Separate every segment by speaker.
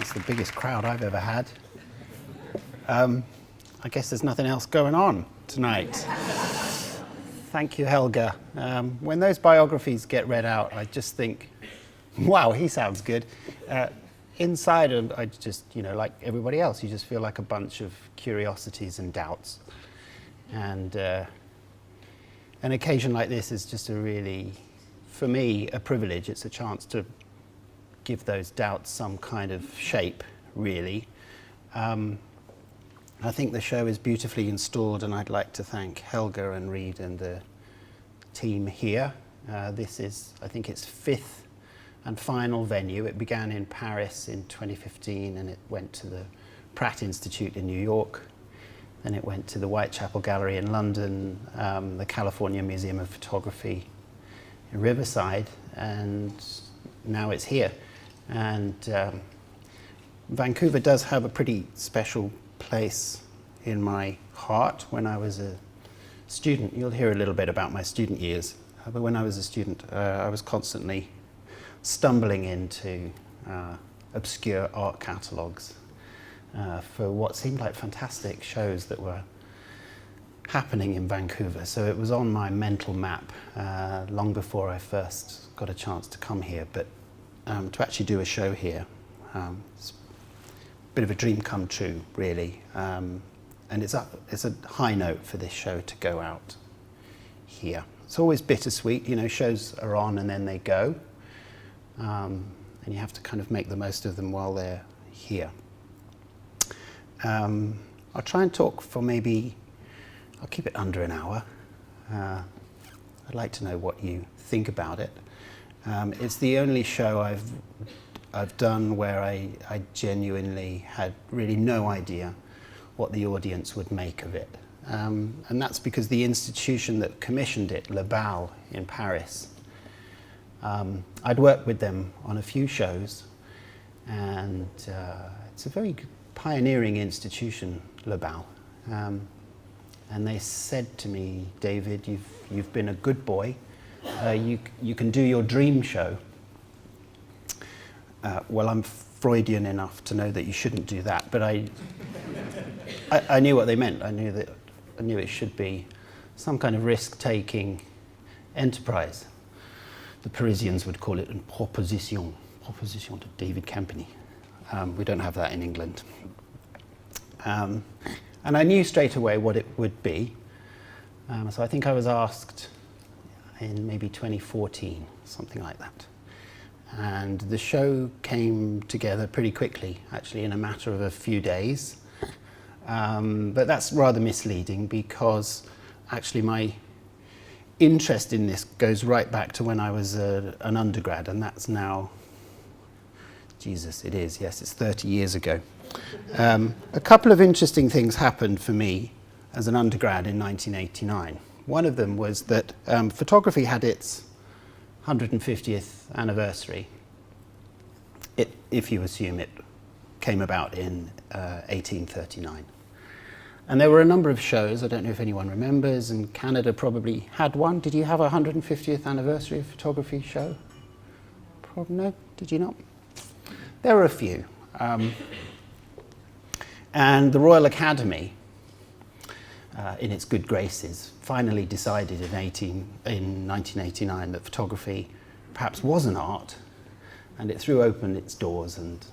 Speaker 1: It's the biggest crowd I've ever had. I guess there's nothing else going on tonight. Thank you, Helga. When those biographies get read out, I just think, wow, he sounds good. Inside, I just, like everybody else, you just feel like a bunch of curiosities and doubts. And an occasion like this is just a really, for me, a privilege. It's a chance to give those doubts some kind of shape, really. I think the show is beautifully installed, and I'd like to thank Helga and Reed and the team here. This is, I think, its fifth and final venue. It began in Paris in 2015, and it went to the Pratt Institute in New York. Then it went to the Whitechapel Gallery in London, the California Museum of Photography in Riverside, and now it's here. And Vancouver does have a pretty special place in my heart. When I was a student, you'll hear a little bit about my student years, but when I was a student, I was constantly stumbling into obscure art catalogues for what seemed like fantastic shows that were happening in Vancouver. So it was on my mental map long before I first got a chance to come here, but to actually do a show here, it's a bit of a dream come true, really. And it's a high note for this show to go out here. It's always bittersweet, shows are on and then they go. And you have to kind of make the most of them while they're here. I'll try and talk for I'll keep it under an hour. I'd like to know what you think about it. It's the only show I've done where I genuinely had really no idea what the audience would make of it. And that's because the institution that commissioned it, Le Bal in Paris, I'd worked with them on a few shows, and it's a very pioneering institution, Le Bal. And they said to me, David, you've been a good boy. You can do your dream show. Well, I'm Freudian enough to know that you shouldn't do that, but I knew what they meant. I knew it should be some kind of risk-taking enterprise. The Parisians would call it a proposition to David Campany. We don't have that in England. And I knew straight away what it would be. So I think I was asked in maybe 2014, something like that. And the show came together pretty quickly, actually, in a matter of a few days. But that's rather misleading, because actually my interest in this goes right back to when I was an undergrad, and that's now, Jesus, it's 30 years ago. A couple of interesting things happened for me as an undergrad in 1989. One of them was that photography had its 150th anniversary, if you assume it came about in 1839. And there were a number of shows, I don't know if anyone remembers, and Canada probably had one. Did you have a 150th anniversary of photography show? No, did you not? There were a few. And the Royal Academy, in its good graces, finally decided in 1989 that photography perhaps was an art, and it threw open its doors and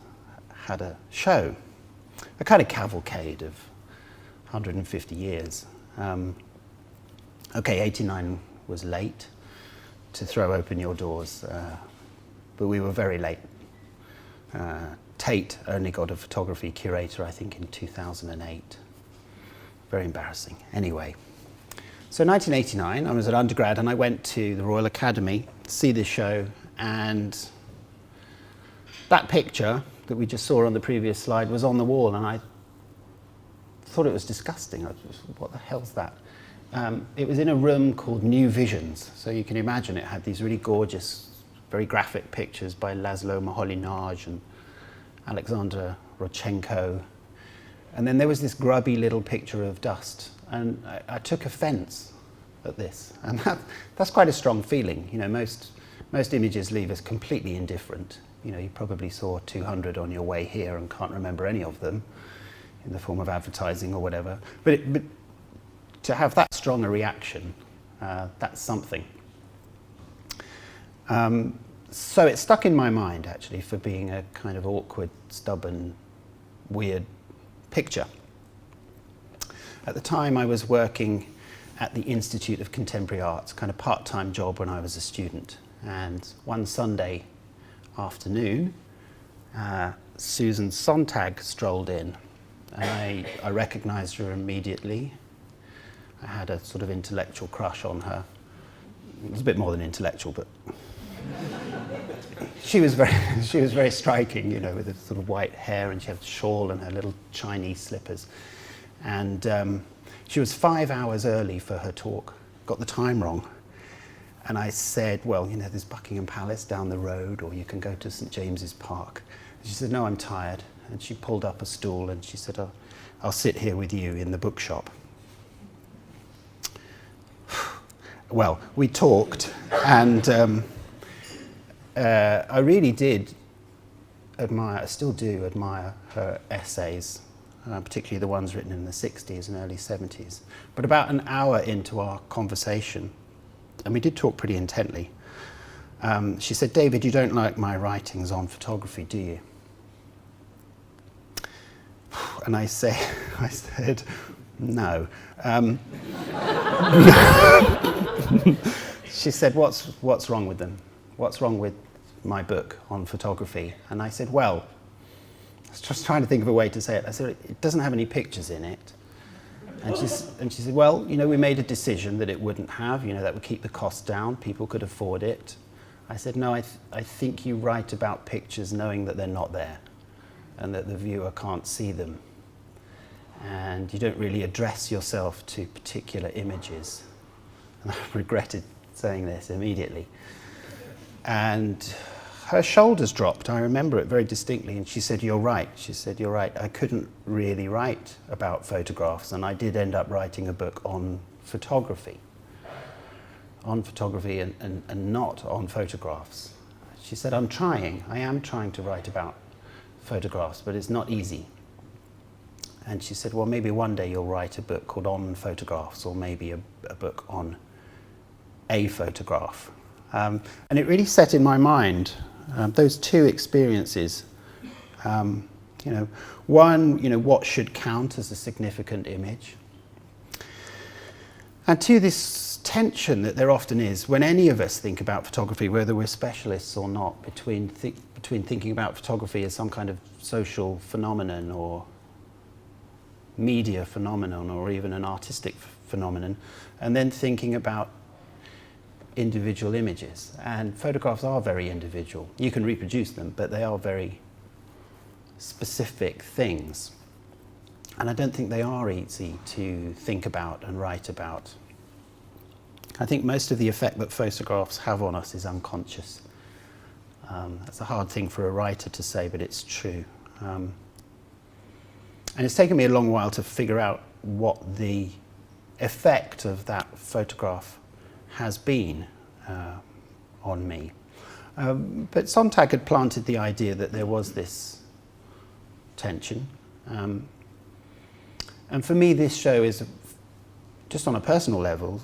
Speaker 1: had a show, a kind of cavalcade of 150 years. Okay, 89 was late to throw open your doors, but we were very late. Tate only got a photography curator, I think, in 2008. Very embarrassing. Anyway, so 1989, I was an undergrad, and I went to the Royal Academy to see this show, and that picture that we just saw on the previous slide was on the wall, and I thought it was disgusting. What the hell's that? It was in a room called New Visions, so you can imagine it had these really gorgeous, very graphic pictures by Laszlo Moholy-Nagy and Alexander Rodchenko. And then there was this grubby little picture of dust, and I took offense at this. And that's quite a strong feeling. Most images leave us completely indifferent. You probably saw 200 on your way here and can't remember any of them in the form of advertising or whatever. But to have that strong a reaction, that's something. So it stuck in my mind, actually, for being a kind of awkward, stubborn, weird picture. At the time, I was working at the Institute of Contemporary Arts, kind of part-time job when I was a student. And one Sunday afternoon, Susan Sontag strolled in, and I recognised her immediately. I had a sort of intellectual crush on her. It was a bit more than intellectual, but she was very striking, with a sort of white hair, and she had a shawl and her little Chinese slippers. And she was 5 hours early for her talk, got the time wrong. And I said, well, there's Buckingham Palace down the road, or you can go to St. James's Park. And she said, no, I'm tired. And she pulled up a stool and she said, I'll sit here with you in the bookshop. Well, we talked, and I really did admire, I still do admire her essays, particularly the ones written in the 60s and early 70s. But about an hour into our conversation, and we did talk pretty intently, she said, David, you don't like my writings on photography, do you? And I said, no. She said, what's wrong with them? What's wrong with my book on photography? And I said, well, I was just trying to think of a way to say it. I said, it doesn't have any pictures in it. And she said, well, we made a decision that it wouldn't have, that would keep the cost down, people could afford it. I said, no, I think you write about pictures knowing that they're not there and that the viewer can't see them. And you don't really address yourself to particular images. And I regretted saying this immediately. And her shoulders dropped. I remember it very distinctly. And she said, you're right. She said, you're right. I couldn't really write about photographs. And I did end up writing a book on photography. On photography and not on photographs. She said, I am trying to write about photographs, but it's not easy. And she said, well, maybe one day you'll write a book called On Photographs, or maybe a book on a photograph. And it really set in my mind those two experiences. One, what should count as a significant image? And two, this tension that there often is when any of us think about photography, whether we're specialists or not, between thinking about photography as some kind of social phenomenon or media phenomenon or even an artistic phenomenon, and then thinking about individual images. And photographs are very individual. You can reproduce them, but they are very specific things. And I don't think they are easy to think about and write about. I think most of the effect that photographs have on us is unconscious. That's a hard thing for a writer to say, but it's true. And it's taken me a long while to figure out what the effect of that photograph has been on me. But Sontag had planted the idea that there was this tension. And for me, this show is, just on a personal level,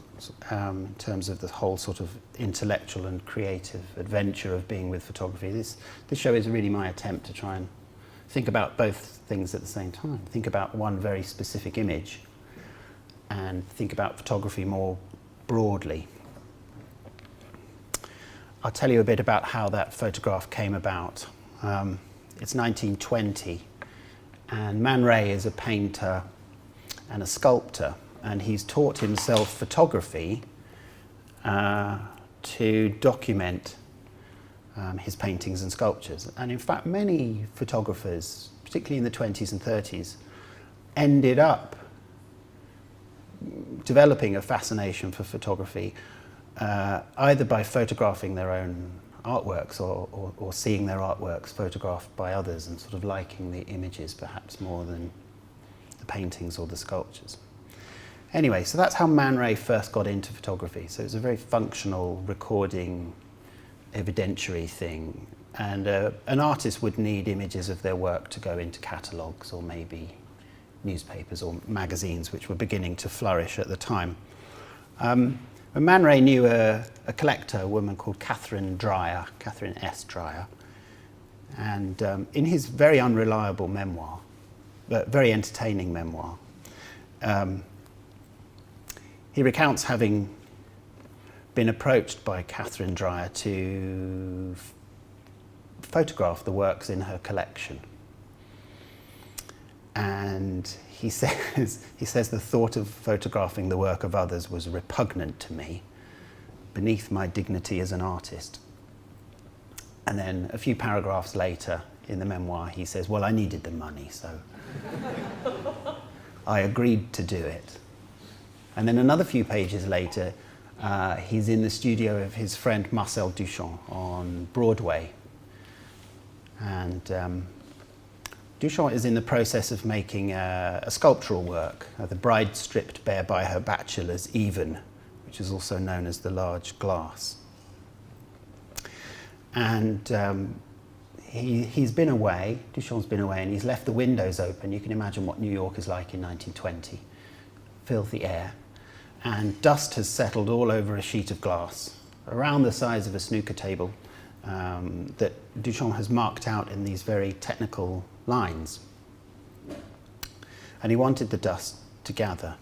Speaker 1: in terms of the whole sort of intellectual and creative adventure of being with photography, this show is really my attempt to try and think about both things at the same time. Think about one very specific image and think about photography more broadly. I'll tell you a bit about how that photograph came about. It's 1920, and Man Ray is a painter and a sculptor, and he's taught himself photography to document his paintings and sculptures. And in fact, many photographers, particularly in the 20s and 30s, ended up developing a fascination for photography, either by photographing their own artworks or seeing their artworks photographed by others and sort of liking the images perhaps more than the paintings or the sculptures. Anyway, so that's how Man Ray first got into photography. So it was a very functional, recording, evidentiary thing. And an artist would need images of their work to go into catalogues or maybe newspapers or magazines, which were beginning to flourish at the time. Man Ray knew a collector, a woman called Catherine S. Dreyer, and in his very unreliable memoir, but very entertaining memoir, he recounts having been approached by Catherine Dreyer to photograph the works in her collection. And he says the thought of photographing the work of others was repugnant to me, beneath my dignity as an artist. And then a few paragraphs later in the memoir, he says, well, I needed the money, so I agreed to do it. And then another few pages later, he's in the studio of his friend Marcel Duchamp on Broadway. And Duchamp is in the process of making a sculptural work, The Bride Stripped Bare by Her Bachelor's Even, which is also known as The Large Glass. And he's been away, Duchamp's been away, and he's left the windows open. You can imagine what New York is like in 1920. Filthy air. And dust has settled all over a sheet of glass, around the size of a snooker table, that Duchamp has marked out in these very technical lines. And he wanted the dust to gather.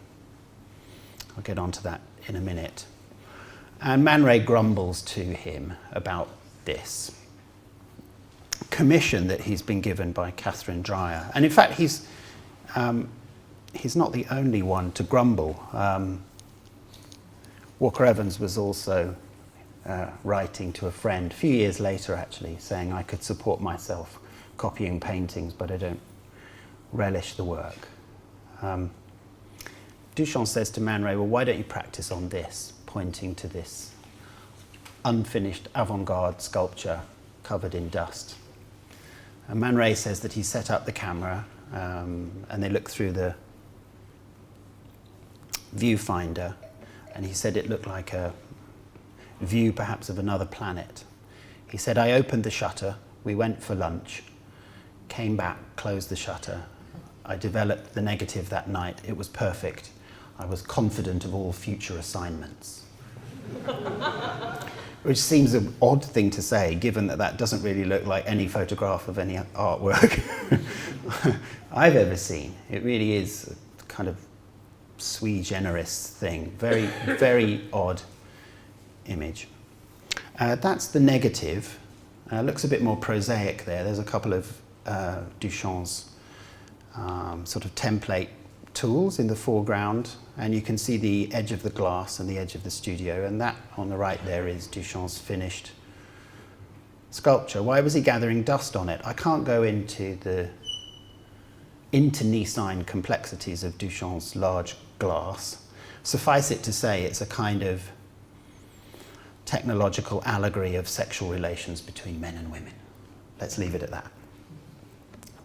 Speaker 1: I'll get onto that in a minute. And Man Ray grumbles to him about this commission that he's been given by Catherine Dreyer. And in fact, he's not the only one to grumble. Walker Evans was also writing to a friend, a few years later actually, saying, I could support myself copying paintings, but I don't relish the work. Duchamp says to Man Ray, well, why don't you practice on this, pointing to this unfinished avant-garde sculpture covered in dust. And Man Ray says that he set up the camera and they looked through the viewfinder, and he said it looked like a view perhaps of another planet. He said, I opened the shutter, we went for lunch, came back, closed the shutter. I developed the negative that night. It was perfect. I was confident of all future assignments. Which seems an odd thing to say, given that that doesn't really look like any photograph of any artwork I've ever seen. It really is a kind of sui generis thing. Very, very odd image. That's the negative. Looks a bit more prosaic there. There's a couple of Duchamp's sort of template tools in the foreground, and you can see the edge of the glass and the edge of the studio, and that on the right there is Duchamp's finished sculpture. Why was he gathering dust on it? I can't go into the internecine complexities of Duchamp's large glass. Suffice it to say, it's a kind of technological allegory of sexual relations between men and women. Let's leave it at that.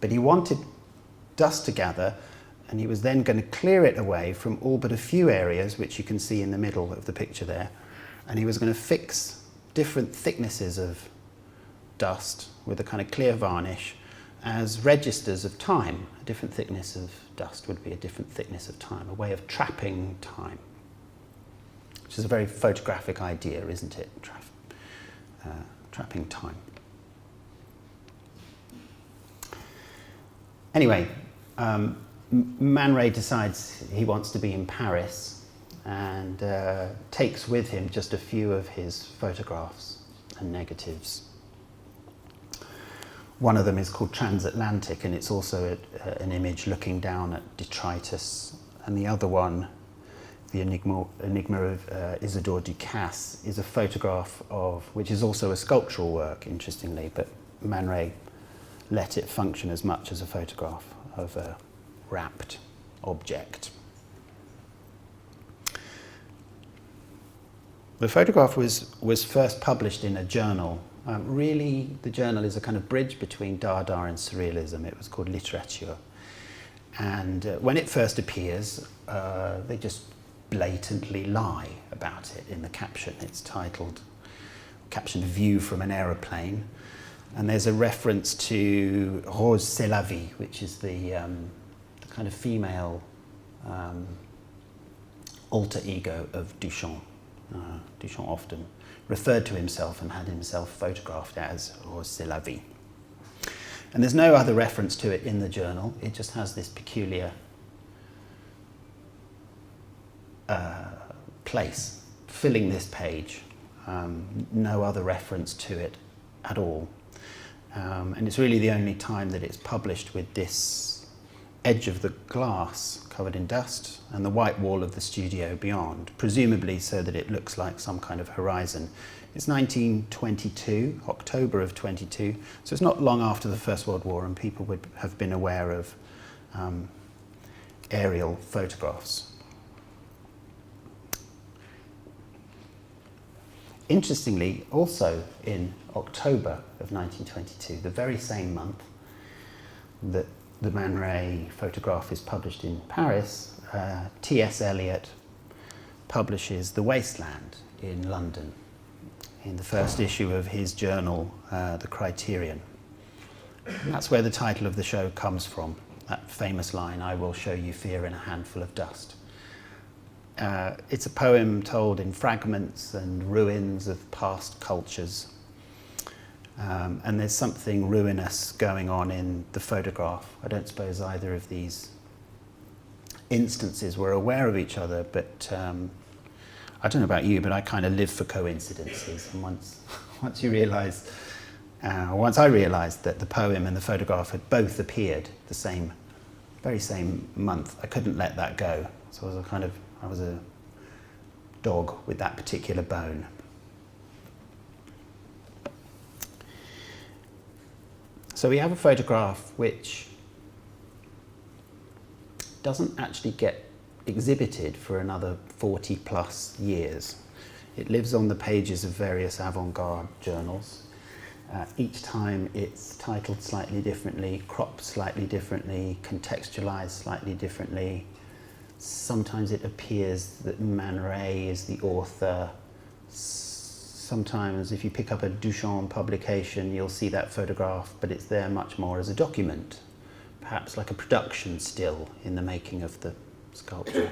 Speaker 1: But he wanted dust to gather, and he was then going to clear it away from all but a few areas, which you can see in the middle of the picture there, and he was going to fix different thicknesses of dust with a kind of clear varnish as registers of time. A different thickness of dust would be a different thickness of time, a way of trapping time, which is a very photographic idea, isn't it? Trapping time. Anyway, Man Ray decides he wants to be in Paris and takes with him just a few of his photographs and negatives. One of them is called Transatlantic, and it's also an image looking down at detritus. And the other one, the Enigma of Isidore Ducasse, is a photograph of, which is also a sculptural work, interestingly, but Man Ray let it function as much as a photograph of a wrapped object. The photograph was first published in a journal. Really, the journal is a kind of bridge between Dada and Surrealism. It was called Literature. And when it first appears, they just blatantly lie about it in the caption. It's titled, captioned View from an Aeroplane. And there's a reference to Rose c'est la vie, which is the kind of female alter ego of Duchamp. Duchamp often referred to himself and had himself photographed as Rose c'est la vie. And there's no other reference to it in the journal. It just has this peculiar place filling this page. No other reference to it at all. And it's really the only time that it's published with this edge of the glass covered in dust and the white wall of the studio beyond, presumably so that it looks like some kind of horizon. It's 1922, October of 22, so it's not long after the First World War, and people would have been aware of aerial photographs. Interestingly, also in October of 1922, the very same month that the Man Ray photograph is published in Paris, T.S. Eliot publishes The Wasteland in London in the first issue of his journal, The Criterion. And that's where the title of the show comes from, that famous line, "I will show you fear in a handful of dust." It's a poem told in fragments and ruins of past cultures. And there's something ruinous going on in the photograph. I don't suppose either of these instances were aware of each other, but I don't know about you, but I kind of live for coincidences. And once you realise, once I realised that the poem and the photograph had both appeared the very same month, I couldn't let that go. So I was a dog with that particular bone. So we have a photograph which doesn't actually get exhibited for another 40 plus years. It lives on the pages of various avant-garde journals. Each time it's titled slightly differently, cropped slightly differently, contextualized slightly differently. Sometimes it appears that Man Ray is the author. Sometimes if you pick up a Duchamp publication, you'll see that photograph, but it's there much more as a document, perhaps like a production still in the making of the sculpture.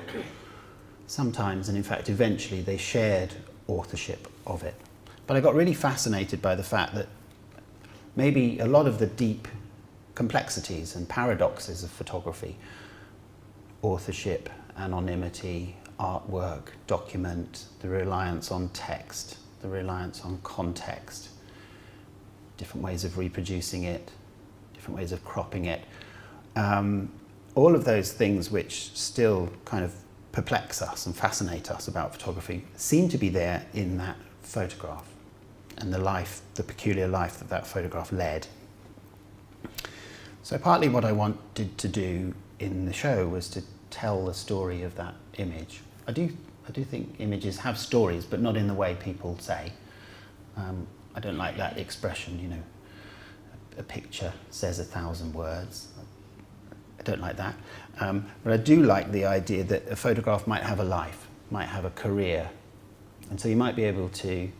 Speaker 1: Sometimes, and in fact eventually, they shared authorship of it. But I got really fascinated by the fact that maybe a lot of the deep complexities and paradoxes of photography, authorship, anonymity, artwork, document, the reliance on text, the reliance on context, different ways of reproducing it, different ways of cropping it. All of those things which still kind of perplex us and fascinate us about photography seem to be there in that photograph and the peculiar life that that photograph led. So partly what I wanted to do in the show was to tell the story of that image. I do think images have stories, but not in the way people say. I don't like that expression, you know, a picture says 1,000 words. I don't like that. But I do like the idea that a photograph might have a life, might have a career. And so you might be able to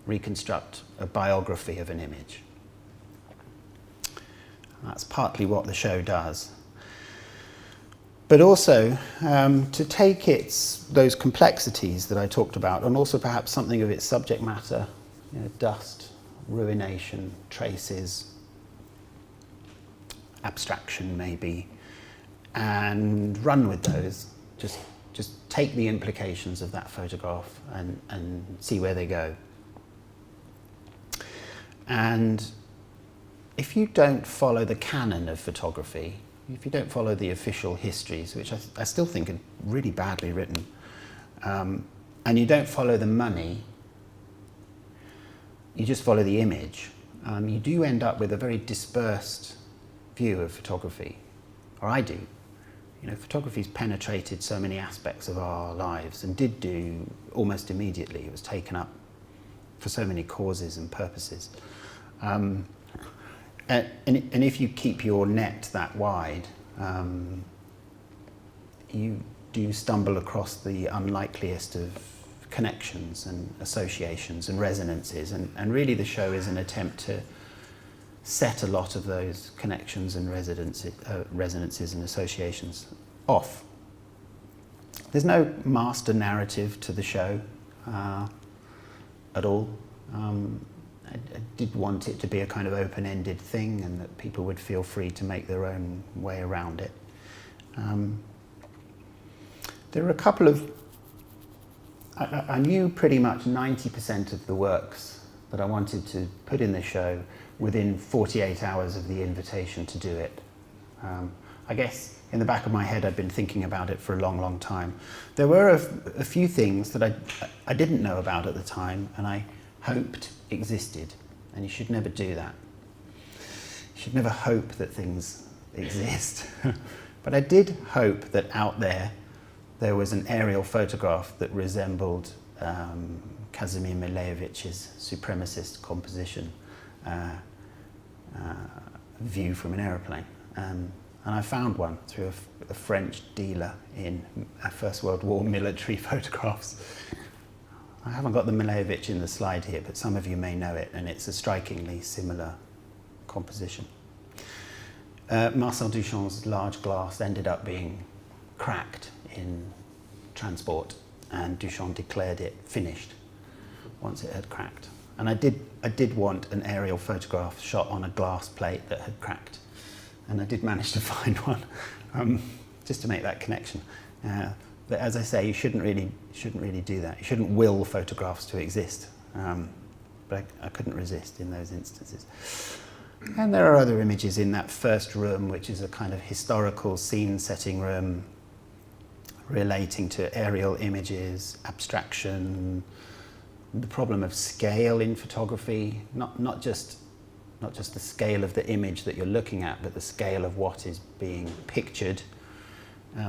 Speaker 1: reconstruct a biography of an image. That's partly what the show does. But also to take those complexities that I talked about, and also perhaps something of its subject matter, you know, dust, ruination, traces, abstraction maybe, and run with those. Just take the implications of that photograph and see where they go. And if you don't follow the canon of photography, if you don't follow the official histories, which I still think are really badly written, and you don't follow the money, you just follow the image, you do end up with a very dispersed view of photography, or I do. You know, photography's penetrated so many aspects of our lives, and did do almost immediately. It was taken up for so many causes and purposes. And if you keep your net that wide, you do stumble across the unlikeliest of connections and associations and resonances. And really the show is an attempt set a lot of those connections and resonances and associations off. There's no master narrative to the show at all. I did want it to be a kind of open-ended thing and that people would feel free to make their own way around it. There were a couple of... I knew pretty much 90% of the works that I wanted to put in the show within 48 hours of the invitation to do it. I guess in the back of my head I'd been thinking about it for a long, long time. There were a few things that I didn't know about at the time and I hoped existed, and you should never do that. You should never hope that things exist. But I did hope that out there was an aerial photograph that resembled Kazimir Milejevich's supremacist composition view from an aeroplane. And I found one through a French dealer in First World War military photographs. I haven't got the Milejevich in the slide here, but some of you may know it, and it's a strikingly similar composition. Marcel Duchamp's large glass ended up being cracked in transport, and Duchamp declared it finished once it had cracked. And I did want an aerial photograph shot on a glass plate that had cracked, and I did manage to find one, just to make that connection. But as I say, you shouldn't really do that. You shouldn't will photographs to exist. But I couldn't resist in those instances. And there are other images in that first room, which is a kind of historical scene-setting room relating to aerial images, abstraction, the problem of scale in photography, not just the scale of the image that you're looking at, but the scale of what is being pictured,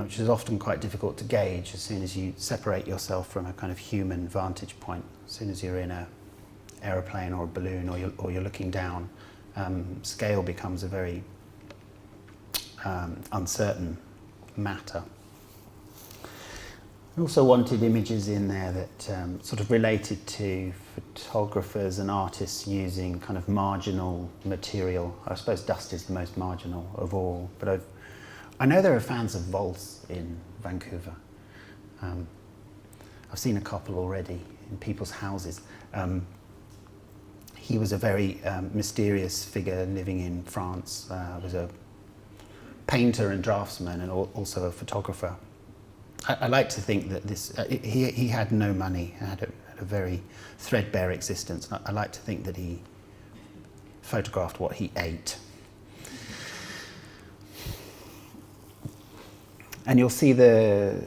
Speaker 1: which is often quite difficult to gauge as soon as you separate yourself from a kind of human vantage point. As soon as you're in an aeroplane or a balloon or you're looking down, scale becomes a very uncertain matter. I also wanted images in there that sort of related to photographers and artists using kind of marginal material. I suppose dust is the most marginal of all, but I know there are fans of Valse in Vancouver. I've seen a couple already in people's houses. He was a very mysterious figure living in France. Was a painter and draftsman and also a photographer. I like to think that he had no money, had a very threadbare existence. I like to think that he photographed what he ate. And you'll see that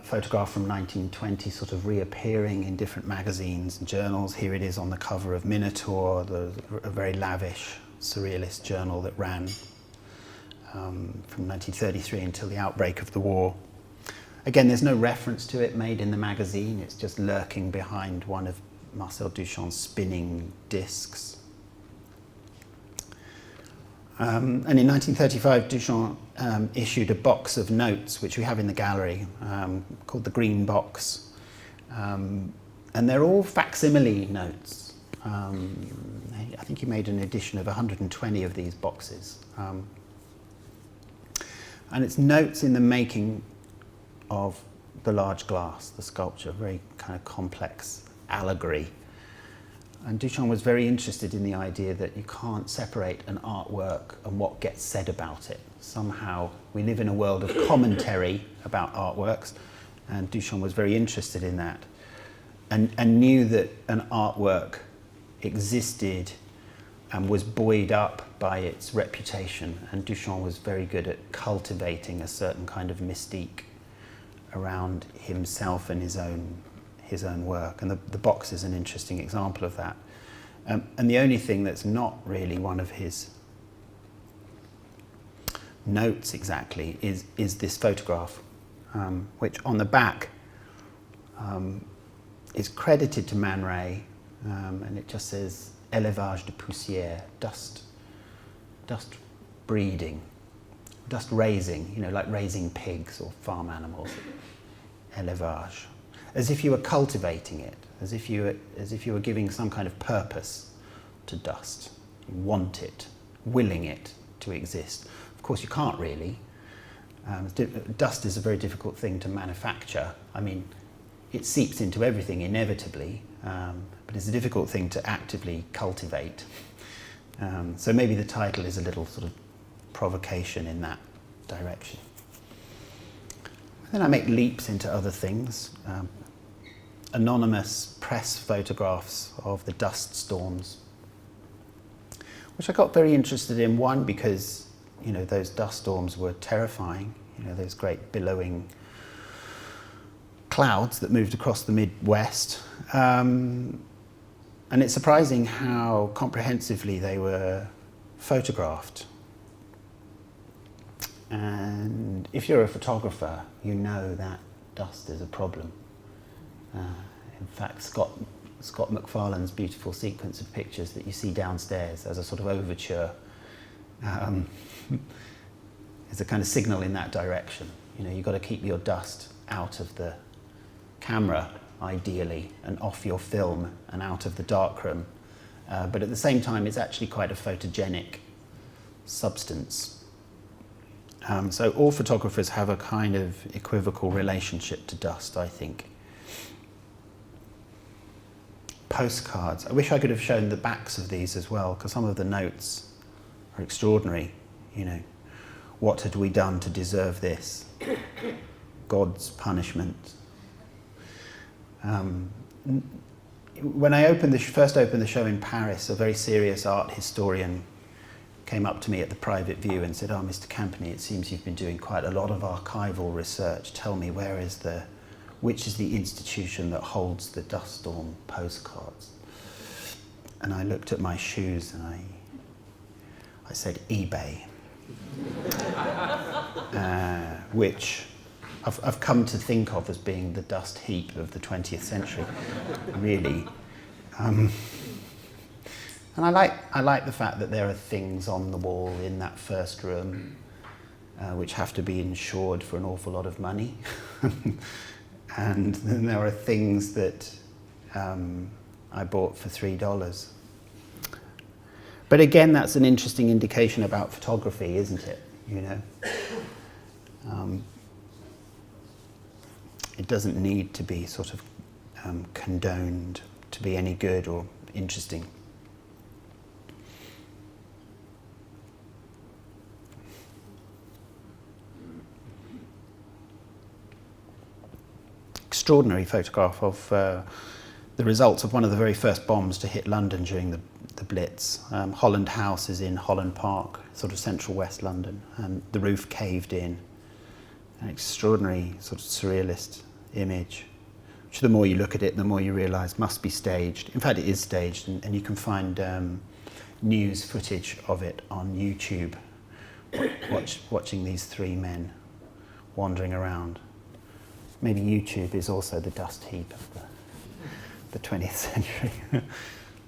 Speaker 1: photograph from 1920 sort of reappearing in different magazines and journals. Here it is on the cover of Minotaur, a very lavish surrealist journal that ran from 1933 until the outbreak of the war. Again, there's no reference to it made in the magazine. It's just lurking behind one of Marcel Duchamp's spinning discs. And in 1935, Duchamp issued a box of notes, which we have in the gallery, called the Green Box. And they're all facsimile notes. I think he made an edition of 120 of these boxes. And it's notes in the making of the large glass, the sculpture, very kind of complex allegory. And Duchamp was very interested in the idea that you can't separate an artwork and what gets said about it. Somehow we live in a world of commentary about artworks, and Duchamp was very interested in that, and knew that an artwork existed and was buoyed up by its reputation, and Duchamp was very good at cultivating a certain kind of mystique around himself and his own work, and the box is an interesting example of that. And the only thing that's not really one of his notes exactly is this photograph, which on the back is credited to Man Ray, and it just says élevage de poussière, dust breeding, dust raising, like raising pigs or farm animals, élevage. As if you were cultivating it, as if you were giving some kind of purpose to dust. You want it, willing it to exist. Of course, you can't really. Dust is a very difficult thing to manufacture. I mean, it seeps into everything inevitably, but it's a difficult thing to actively cultivate. So maybe the title is a little sort of provocation in that direction. Then I make leaps into other things. Anonymous press photographs of the dust storms, which I got very interested in. One, because those dust storms were terrifying. Those great billowing clouds that moved across the Midwest. And it's surprising how comprehensively they were photographed. And if you're a photographer, you know that dust is a problem. In fact, Scott McFarland's beautiful sequence of pictures that you see downstairs as a sort of overture is a kind of signal in that direction. You've got to keep your dust out of the camera, ideally, and off your film and out of the darkroom. But at the same time, it's actually quite a photogenic substance. So all photographers have a kind of equivocal relationship to dust, I think. Postcards. I wish I could have shown the backs of these as well, because some of the notes are extraordinary. What had we done to deserve this? God's punishment. When I first opened the show in Paris, a very serious art historian came up to me at the private view and said, "Oh, Mr. Campany, it seems you've been doing quite a lot of archival research. Tell me, which is the institution that holds the dust storm postcards?" And I looked at my shoes and I said, eBay, which I've come to think of as being the dust heap of the 20th century, really. And I like the fact that there are things on the wall in that first room which have to be insured for an awful lot of money. And then there are things that I bought for $3. But again, that's an interesting indication about photography, isn't it? It doesn't need to be sort of condoned to be any good or interesting. Extraordinary photograph of the results of one of the very first bombs to hit London during the Blitz. Holland House is in Holland Park, sort of central West London, and the roof caved in. An extraordinary sort of surrealist image, which the more you look at it, the more you realise must be staged. In fact, it is staged, and you can find news footage of it on YouTube, watching these three men wandering around. Maybe YouTube is also the dust heap of the 20th century.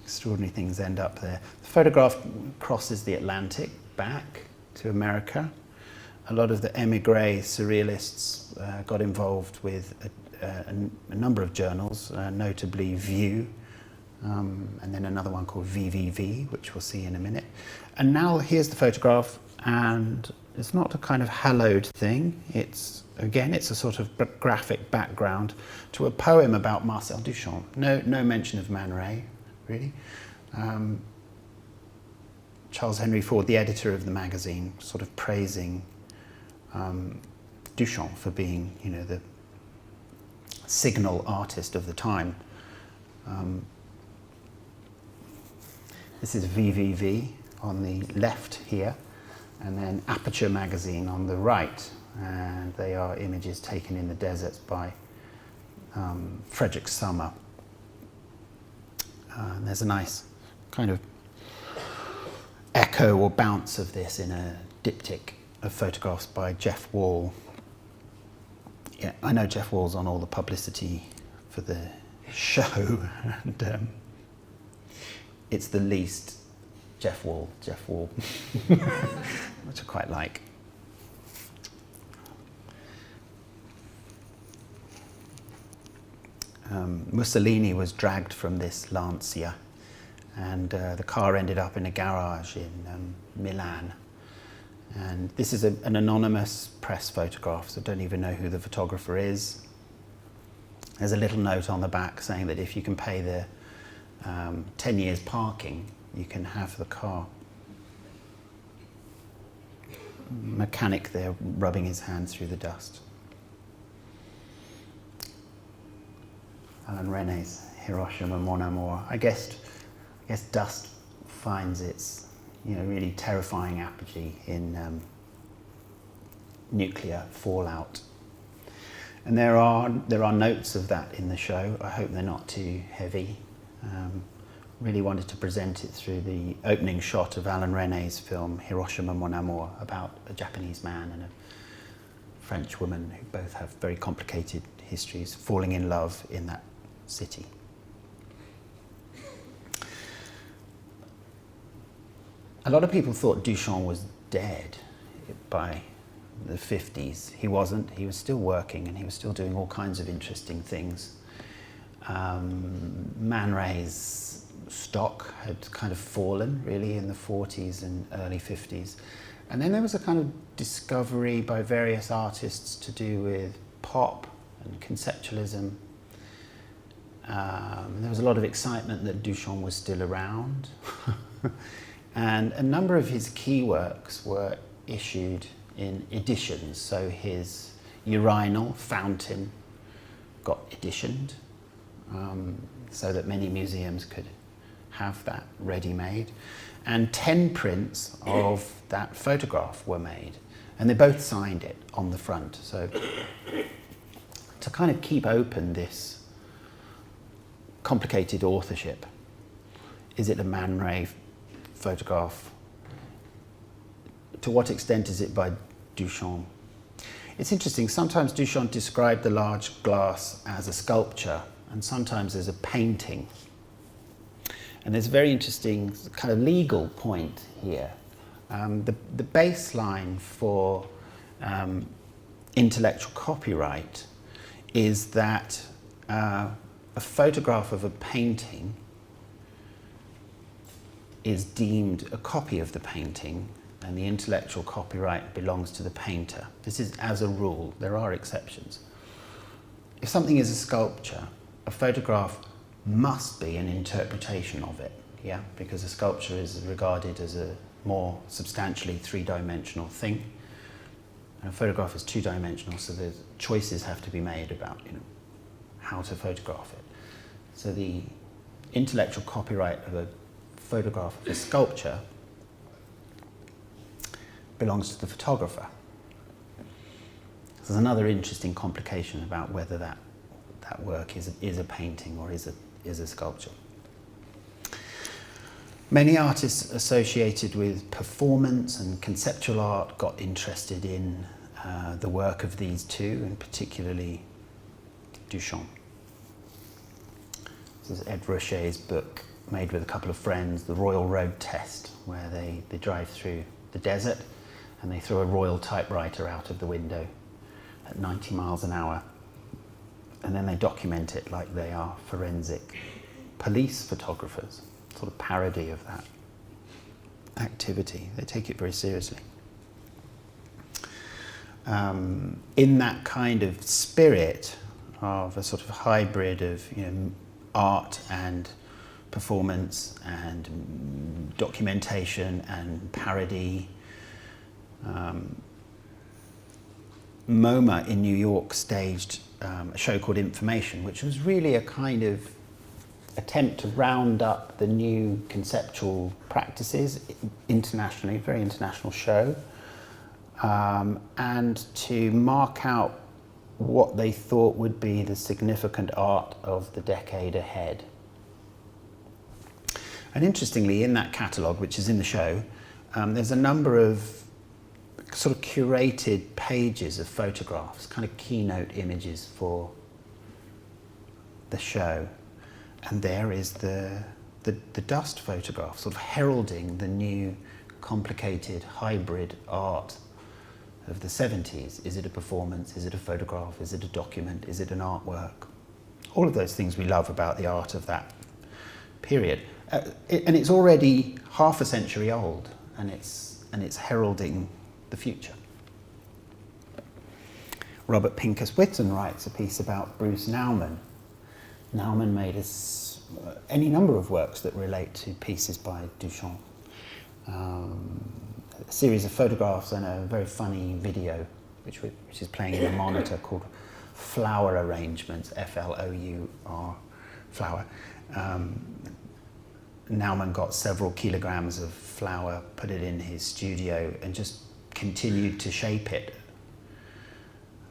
Speaker 1: Extraordinary things end up there. The photograph crosses the Atlantic back to America. A lot of the émigré surrealists got involved with a number of journals, notably View, and then another one called VVV, which we'll see in a minute. And now here's the photograph, and it's not a kind of hallowed thing. It's a sort of graphic background to a poem about Marcel Duchamp. No mention of Man Ray, really. Charles Henry Ford, the editor of the magazine, sort of praising Duchamp for being, the signal artist of the time. This is VVV on the left here, and then Aperture magazine on the right. And they are images taken in the deserts by Frederick Summer. And there's a nice kind of echo or bounce of this in a diptych of photographs by Jeff Wall. Yeah, I know Jeff Wall's on all the publicity for the show, and it's the least Jeff Wall, which I quite like. Mussolini was dragged from this Lancia and the car ended up in a garage in Milan. And this is an anonymous press photograph, so I don't even know who the photographer is. There's a little note on the back saying that if you can pay the 10 years parking, you can have the car. Mechanic there rubbing his hands through the dust. Alain René's Hiroshima Mon Amour. I guess dust finds its really terrifying apogee in nuclear fallout. And there are notes of that in the show. I hope they're not too heavy. Really wanted to present it through the opening shot of Alain René's film Hiroshima Mon Amour, about a Japanese man and a French woman who both have very complicated histories, falling in love in that city. A lot of people thought Duchamp was dead by the 50s. He wasn't. He was still working, and he was still doing all kinds of interesting things. Man Ray's stock had kind of fallen, really, in the 40s and early 50s. And then there was a kind of discovery by various artists to do with pop and conceptualism. There was a lot of excitement that Duchamp was still around. And a number of his key works were issued in editions. So his urinal, Fountain, got editioned, so that many museums could have that ready-made. And 10 prints of that photograph were made. And they both signed it on the front. So to kind of keep open this complicated authorship, is it a Man Ray photograph? To what extent is it by Duchamp? It's interesting, sometimes Duchamp described the large glass as a sculpture and sometimes as a painting. And there's a very interesting kind of legal point here. The baseline for intellectual copyright is that a photograph of a painting is deemed a copy of the painting, and the intellectual copyright belongs to the painter. This is as a rule. There are exceptions. If something is a sculpture, a photograph must be an interpretation of it, yeah? Because a sculpture is regarded as a more substantially three-dimensional thing. And a photograph is two-dimensional, so the choices have to be made about how to photograph it. So the intellectual copyright of a photograph of a sculpture belongs to the photographer. There's another interesting complication about whether that work is a painting or is a sculpture. Many artists associated with performance and conceptual art got interested in the work of these two, and particularly Duchamp. This is Ed Ruscha's book, made with a couple of friends, The Royal Road Test, where they drive through the desert and they throw a royal typewriter out of the window at 90 miles an hour. And then they document it like they are forensic police photographers, sort of parody of that activity. They take it very seriously. In that kind of spirit of a sort of hybrid of art and performance and documentation and parody, MoMA in New York staged a show called Information, which was really a kind of attempt to round up the new conceptual practices internationally, very international show, and to mark out what they thought would be the significant art of the decade ahead. And interestingly, in that catalogue, which is in the show, there's a number of sort of curated pages of photographs, kind of keynote images for the show. And there is the dust photograph, sort of heralding the new complicated hybrid art of the 70s. Is it a performance? Is it a photograph? Is it a document? Is it an artwork? All of those things we love about the art of that period. And it's already half a century old, and it's heralding the future. Robert Pincus Whitton writes a piece about Bruce Nauman. Nauman made any number of works that relate to pieces by Duchamp. A series of photographs and a very funny video, which is playing in a monitor, called Flower Arrangements, F-L-O-U-R, flower. Nauman got several kilograms of flour, put it in his studio, and just continued to shape it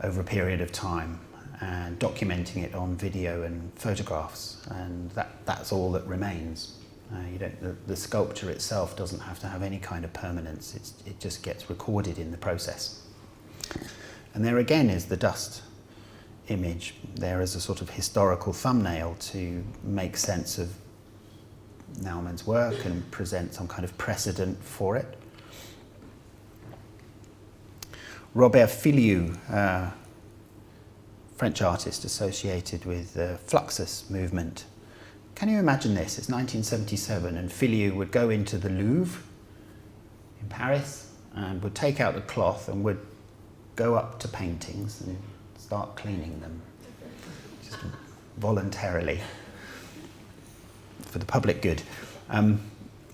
Speaker 1: over a period of time, and documenting it on video and photographs, and that's all that remains. The sculpture itself doesn't have to have any kind of permanence, it just gets recorded in the process. And there again is the dust image, there as a sort of historical thumbnail to make sense of Nauman's work and present some kind of precedent for it. Robert Filiou, French artist associated with the Fluxus movement. Can you imagine this? It's 1977, and Filiou would go into the Louvre in Paris and would take out the cloth and would go up to paintings and start cleaning them, just voluntarily, for the public good. And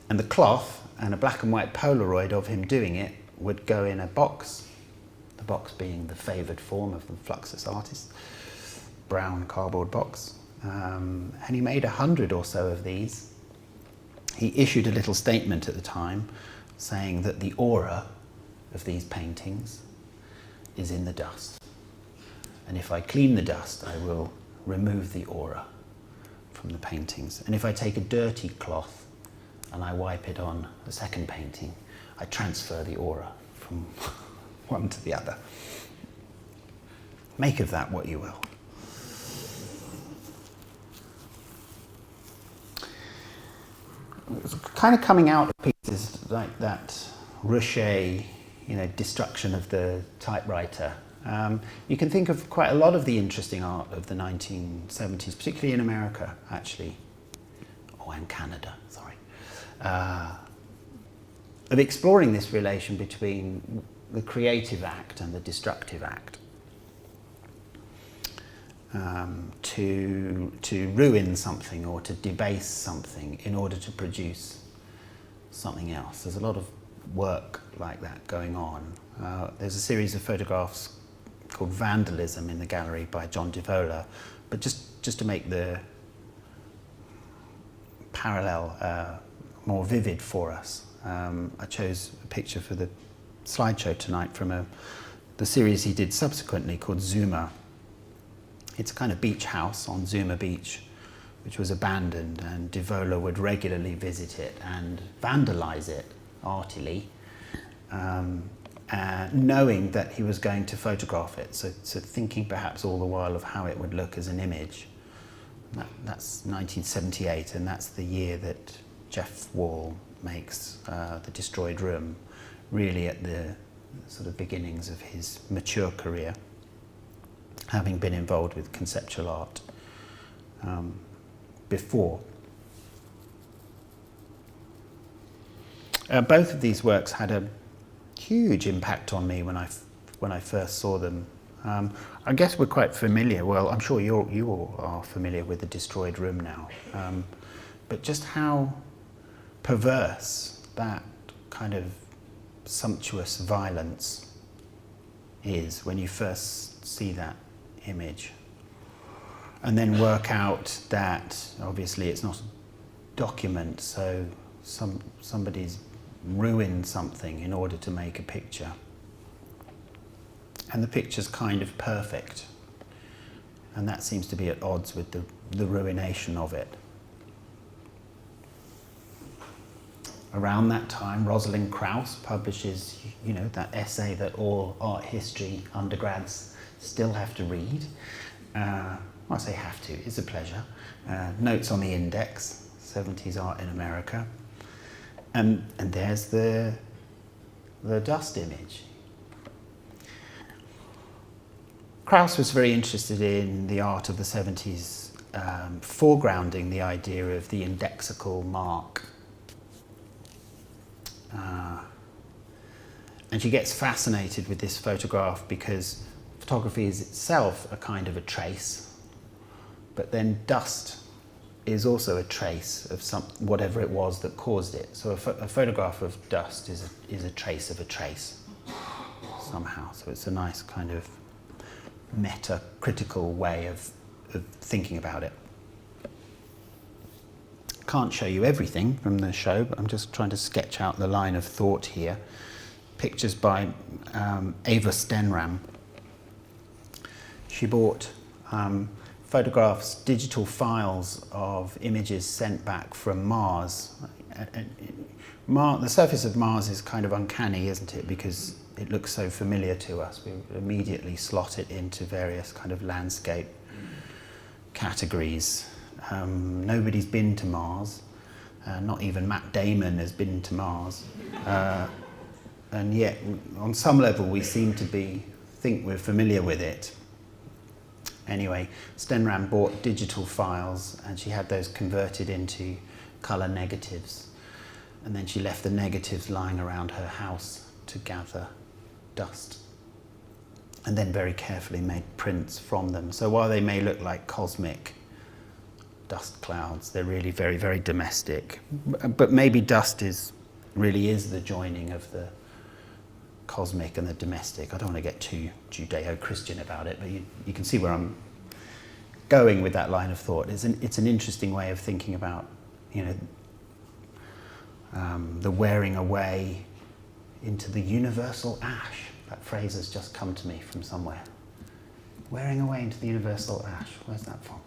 Speaker 1: the cloth and a black and white Polaroid of him doing it would go in a box, the box being the favoured form of the Fluxus artist, brown cardboard box. And he made 100 or so of these. He issued a little statement at the time saying that the aura of these paintings is in the dust. And if I clean the dust, I will remove the aura from the paintings. And if I take a dirty cloth and I wipe it on a second painting, I transfer the aura from one to the other. Make of that what you will. It's kind of coming out of pieces like that Rocher, destruction of the typewriter. You can think of quite a lot of the interesting art of the 1970s, particularly in America, actually, and Canada, sorry, of exploring this relation between the creative act and the destructive act. To ruin something or to debase something in order to produce something else. There's a lot of work like that going on. There's a series of photographs called Vandalism in the gallery by John Devola, but just to make the parallel more vivid for us, I chose a picture for the slideshow tonight from the series he did subsequently called Zuma. It's a kind of beach house on Zuma Beach, which was abandoned, and Devola would regularly visit it and vandalize it artily, knowing that he was going to photograph it, so thinking perhaps all the while of how it would look as an image. That's 1978, and that's the year that Jeff Wall makes The Destroyed Room, really at the sort of beginnings of his mature career, having been involved with conceptual art before. Both of these works had a huge impact on me when I first saw them. I guess we're quite familiar, well, I'm sure you all are familiar with The Destroyed Room now, but just how perverse that kind of sumptuous violence is when you first see that image, and then work out that obviously it's not a document, so somebody's ruined something in order to make a picture, and the picture's kind of perfect, and that seems to be at odds with the ruination of it. Around that time, Rosalind Krauss publishes, that essay that all art history undergrads still have to read. I say have to, it's a pleasure. Notes on the Index, 70s Art in America. And there's the dust image. Krauss was very interested in the art of the 70s foregrounding the idea of the indexical mark. And she gets fascinated with this photograph because photography is itself a kind of a trace, but then dust is also a trace of whatever it was that caused it. So a photograph of dust is a trace of a trace somehow. So it's a nice kind of meta-critical way of thinking about it. Can't show you everything from the show, but I'm just trying to sketch out the line of thought here. Pictures by Ava Stenram. She bought photographs, digital files of images sent back from Mars. The surface of Mars is kind of uncanny, isn't it? Because it looks so familiar to us. We immediately slot it into various kind of landscape categories. Nobody's been to Mars. Not even Matt Damon has been to Mars. And yet, on some level, we seem to think we're familiar with it. Anyway, Stenram bought digital files and she had those converted into colour negatives. And then she left the negatives lying around her house to gather dust. And then very carefully made prints from them. So while they may look like cosmic dust clouds, they're really very, very domestic. But maybe dust really is the joining of the cosmic and the domestic. I don't want to get too Judeo-Christian about it, but you can see where I'm going with that line of thought. It's an interesting way of thinking about, the wearing away into the universal ash. That phrase has just come to me from somewhere. Wearing away into the universal ash. Where's that from?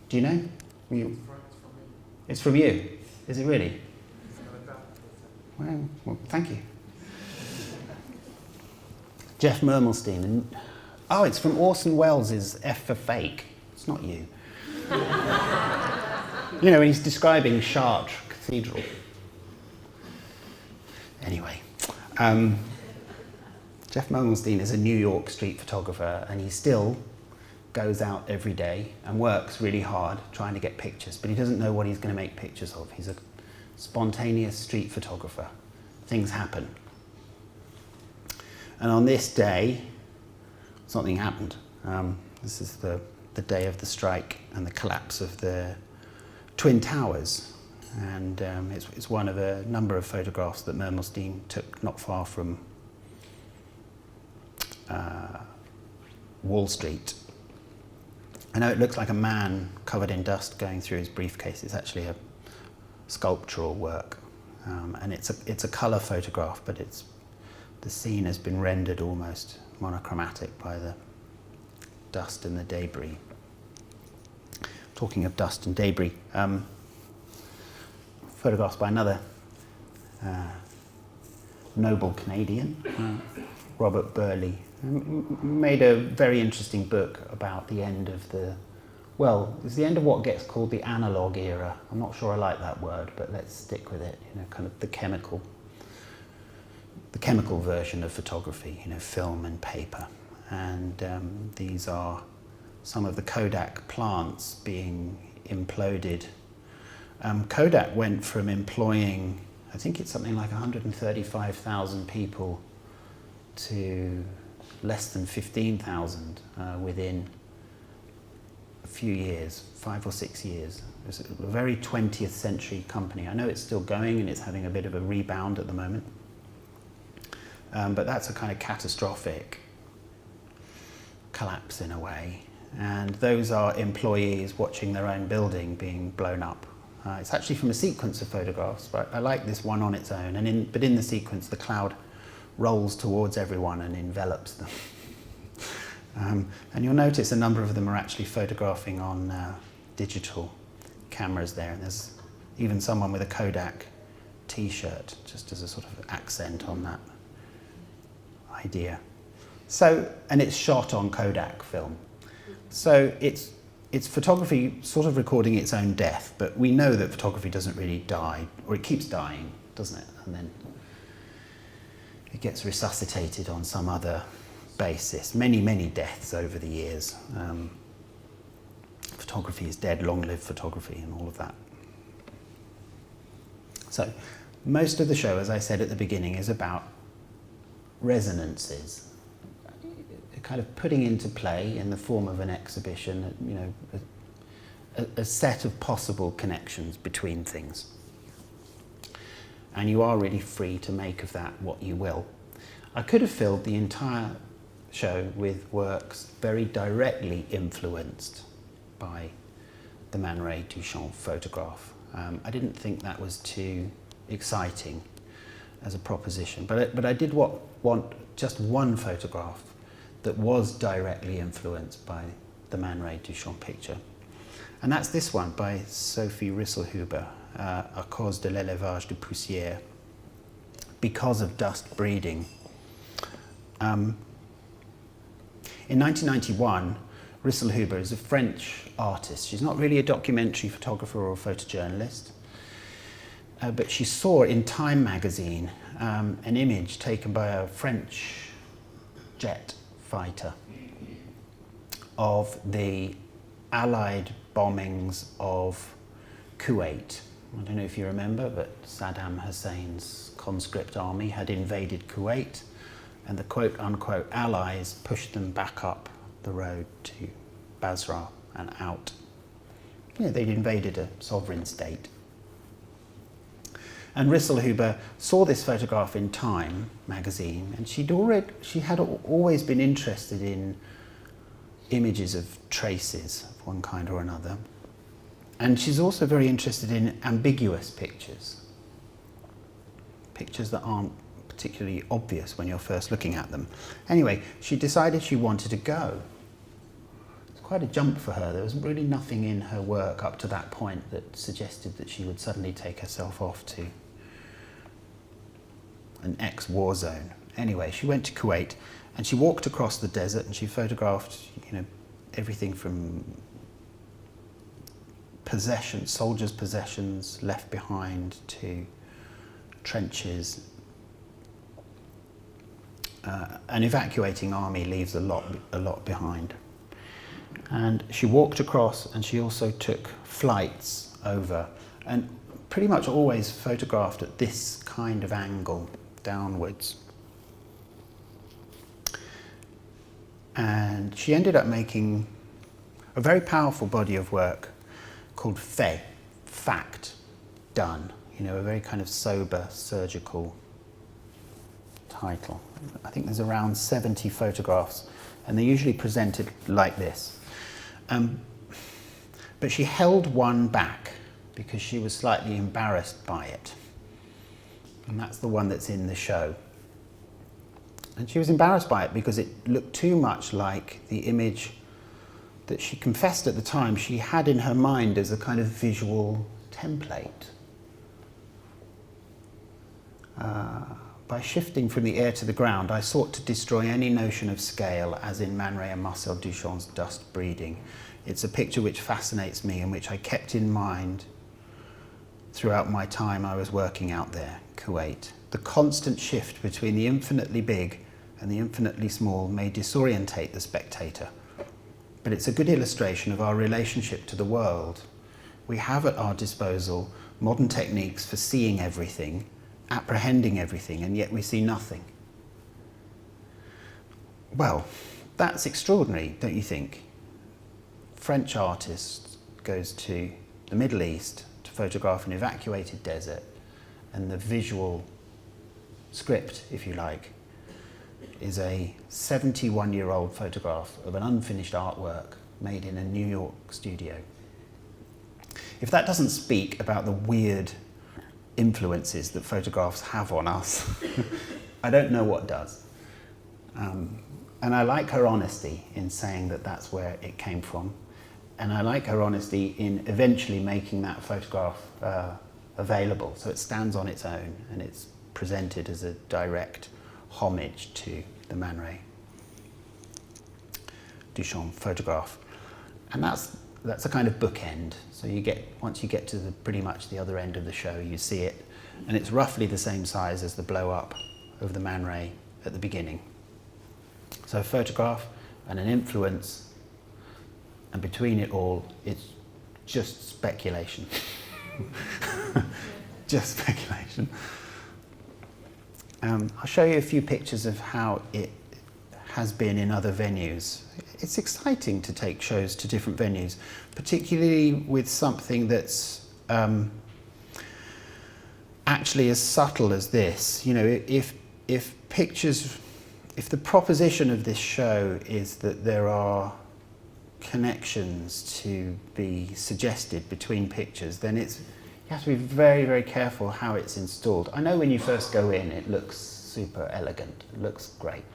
Speaker 1: Do you know? It's from you. Is it really? Well, thank you. Jeff Mermelstein. Oh, it's from Orson Welles' F for Fake. It's not you. When he's describing Chartres Cathedral. Anyway, Jeff Mermelstein is a New York street photographer, and he still goes out every day and works really hard trying to get pictures, but he doesn't know what he's going to make pictures of. He's a spontaneous street photographer. Things happen. And on this day, something happened. This is the day of the strike and the collapse of the Twin Towers. And it's one of a number of photographs that Mermelstein took not far from Wall Street. I know it looks like a man covered in dust going through his briefcase. It's actually a sculptural work. And it's a colour photograph, but the scene has been rendered almost monochromatic by the dust and the debris. Talking of dust and debris, photographs by another noble Canadian, Robert Burley, made a very interesting book about the end of it's the end of what gets called the analog era. I'm not sure I like that word, but let's stick with it. Kind of the chemical version of photography, film and paper. And these are some of the Kodak plants being imploded. Kodak went from employing, I think it's something like 135,000 people to less than 15,000 within a few years, 5 or 6 years. It was a very 20th century company. I know it's still going and it's having a bit of a rebound at the moment. But that's a kind of catastrophic collapse in a way. And those are employees watching their own building being blown up. It's actually from a sequence of photographs, but I like this one on its own. But in the sequence, the cloud rolls towards everyone and envelops them. And you'll notice a number of them are actually photographing on digital cameras there. And there's even someone with a Kodak t-shirt, just as a sort of accent on that idea. So, and it's shot on Kodak film. So it's photography sort of recording its own death, but we know that photography doesn't really die, or it keeps dying, doesn't it? And then it gets resuscitated on some other basis. Many, many deaths over the years. photography is dead, long live photography, and all of that. So most of the show, as I said at the beginning, is about resonances, kind of putting into play in the form of an exhibition, you know, a set of possible connections between things. And you are really free to make of that what you will. I could have filled the entire show with works very directly influenced by the Man Ray Duchamp photograph. I didn't think that was too exciting as a proposition, but I did want just one photograph that was directly influenced by the Man Ray Duchamp picture. And that's this one by Sophie Risselhuber, À cause de l'élevage de poussière, because of dust breeding. In 1991, Risselhuber is a French artist. She's not really a documentary photographer or a photojournalist, but she saw in Time magazine an image taken by a French jet fighter of the Allied bombings of Kuwait. I don't know if you remember, but Saddam Hussein's conscript army had invaded Kuwait, and the quote-unquote Allies pushed them back up the road to Basra and out. You know, they'd invaded a sovereign state. And Risselhuber saw this photograph in Time magazine, and she had always been interested in images of traces of one kind or another. And she's also very interested in ambiguous pictures, pictures that aren't particularly obvious when you're first looking at them. Anyway, she decided she wanted to go. It's quite a jump for her. There was really nothing in her work up to that point that suggested that she would suddenly take herself off to an ex-war zone. Anyway, she went to Kuwait and she walked across the desert and she photographed, you know, everything from possessions, soldiers' possessions left behind, to trenches. An evacuating army leaves a lot behind. And she walked across, and she also took flights over, and pretty much always photographed at this kind of angle, downwards. And she ended up making a very powerful body of work called Fait, fact, done. You know, a very kind of sober, surgical title. I think there's around 70 photographs, and they're usually presented like this. But she held one back because she was slightly embarrassed by it. And that's the one that's in the show. And she was embarrassed by it because it looked too much like the image that she confessed at the time she had in her mind as a kind of visual template. By shifting from the air to the ground, I sought to destroy any notion of scale, as in Man Ray and Marcel Duchamp's Dust Breeding. It's a picture which fascinates me and which I kept in mind throughout my time I was working out there, Kuwait. The constant shift between the infinitely big and the infinitely small may disorientate the spectator, but it's a good illustration of our relationship to the world. We have at our disposal modern techniques for seeing everything, apprehending everything, and yet we see nothing. Well, that's extraordinary, don't you think? French artist goes to the Middle East to photograph an evacuated desert, and the visual script, if you like, is a 71-year-old photograph of an unfinished artwork made in a New York studio. If that doesn't speak about the weird influences that photographs have on us, I don't know what does. And I like her honesty in saying that that's where it came from. And I like her honesty in eventually making that photograph available, so it stands on its own and it's presented as a direct homage to the Man Ray Duchamp photograph. And that's a kind of bookend. So once you get to pretty much the other end of the show, you see it, and it's roughly the same size as the blow up of the Man Ray at the beginning. So a photograph and an influence And between it all, it's just speculation. Just speculation. I'll show you a few pictures of how it has been in other venues. It's exciting to take shows to different venues, particularly with something that's actually as subtle as this. You know, if the proposition of this show is that there are connections to be suggested between pictures, then you have to be very, very careful how it's installed. I know when you first go in, it looks super elegant, it looks great.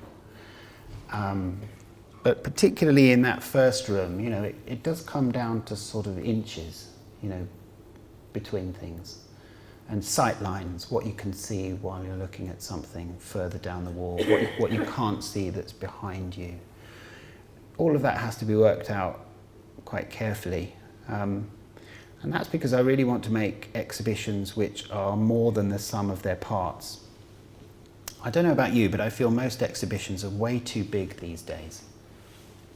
Speaker 1: But particularly in that first room, you know, it does come down to sort of inches, you know, between things. And sight lines, what you can see while you're looking at something further down the wall, what you can't see that's behind you. All of that has to be worked out quite carefully. And that's because I really want to make exhibitions which are more than the sum of their parts. I don't know about you, but I feel most exhibitions are way too big these days.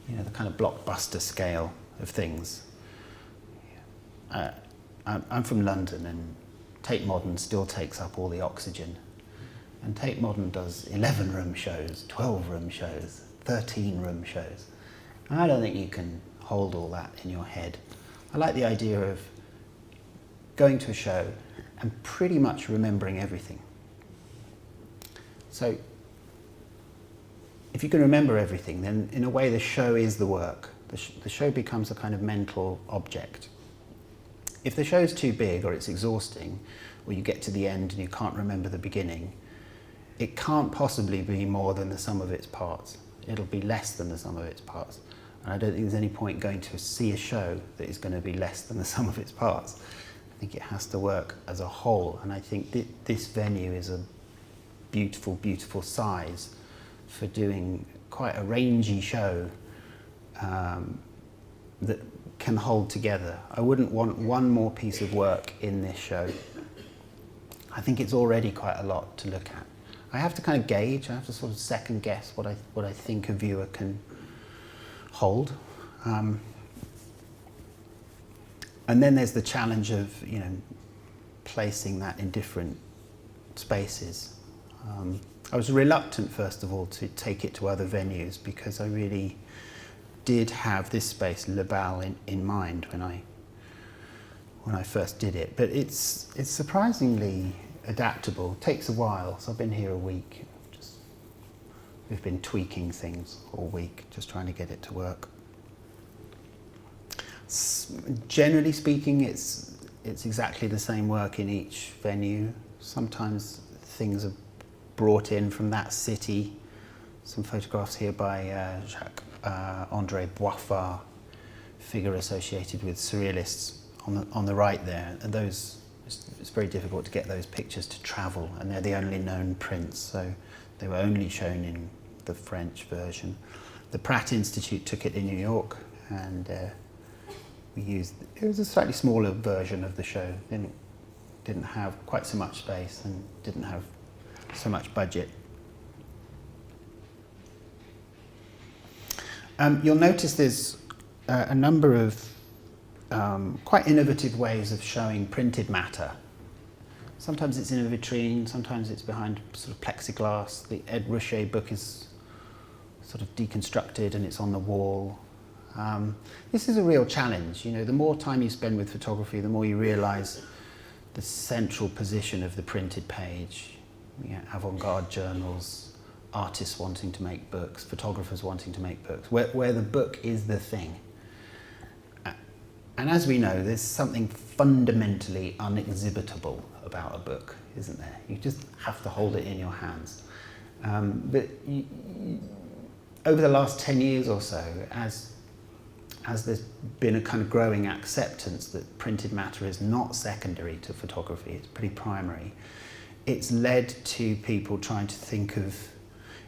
Speaker 1: You know, the kind of blockbuster scale of things. I'm from London, and Tate Modern still takes up all the oxygen. And Tate Modern does 11-room shows, 12-room shows, 13-room shows. And I don't think you can hold all that in your head. I like the idea of going to a show and pretty much remembering everything. So if you can remember everything, then in a way the show is the work. The show becomes a kind of mental object. If the show's too big or it's exhausting, or you get to the end and you can't remember the beginning, it can't possibly be more than the sum of its parts. It'll be less than the sum of its parts. And I don't think there's any point going to see a show that is going to be less than the sum of its parts. I think it has to work as a whole. And I think this venue is a beautiful, beautiful size for doing quite a rangy show that can hold together. I wouldn't want one more piece of work in this show. I think it's already quite a lot to look at. I have to kind of gauge, I have to sort of second guess what I think a viewer can hold. And then there's the challenge of, you know, placing that in different spaces. I was reluctant, first of all, to take it to other venues because I really did have this space, Le Bal, in mind when I first did it. But it's surprisingly adaptable. It takes a while. So I've been here a week. We've been tweaking things all week, just trying to get it to work. Generally speaking, it's exactly the same work in each venue. Sometimes things are brought in from that city. Some photographs here by Jacques-André Boiffard, figure associated with Surrealists on the right there. And those, it's very difficult to get those pictures to travel, and they're the only known prints, so they were only shown in the French version. The Pratt Institute took it in New York, and it was a slightly smaller version of the show. Didn't have quite so much space and didn't have so much budget. You'll notice there's a number of quite innovative ways of showing printed matter. Sometimes it's in a vitrine, sometimes it's behind sort of plexiglass. The Ed Ruscha book is sort of deconstructed and it's on the wall. This is a real challenge. You know, the more time you spend with photography, the more you realize the central position of the printed page. You know, avant-garde journals, artists wanting to make books, photographers wanting to make books, where the book is the thing. And as we know, there's something fundamentally unexhibitable about a book, isn't there? You just have to hold it in your hands. But over the last 10 years or so, as there's been a kind of growing acceptance that printed matter is not secondary to photography, it's pretty primary, it's led to people trying to think of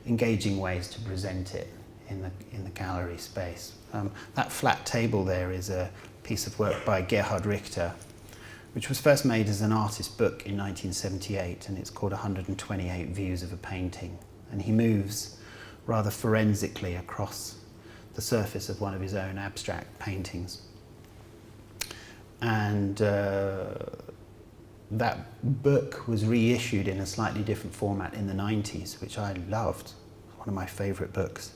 Speaker 1: engaging ways to present it in the gallery space. That flat table there is a piece of work by Gerhard Richter, which was first made as an artist book in 1978, and it's called 128 Views of a Painting. And he moves rather forensically across the surface of one of his own abstract paintings. And that book was reissued in a slightly different format in the 90s, which I loved. One of my favourite books.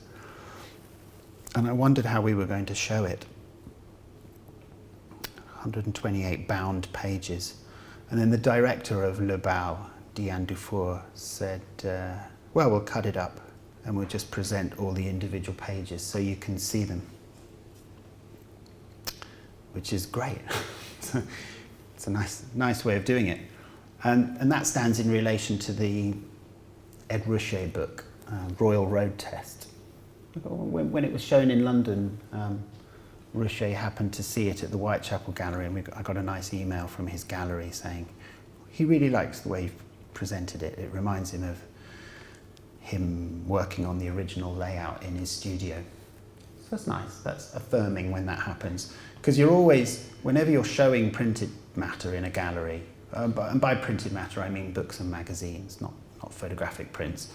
Speaker 1: And I wondered how we were going to show it. 128 bound pages. And then the director of Le Bal, Diane Dufour, said, well, we'll cut it up and we'll just present all the individual pages so you can see them. Which is great. It's a nice way of doing it. And that stands in relation to the Ed Ruscha book, Royal Road Test. When it was shown in London, Ruscha happened to see it at the Whitechapel Gallery, and I got a nice email from his gallery saying he really likes the way you've presented it. It reminds him of him working on the original layout in his studio. So that's nice. That's affirming when that happens. Because you're always, whenever you're showing printed matter in a gallery, and by printed matter I mean books and magazines, not photographic prints,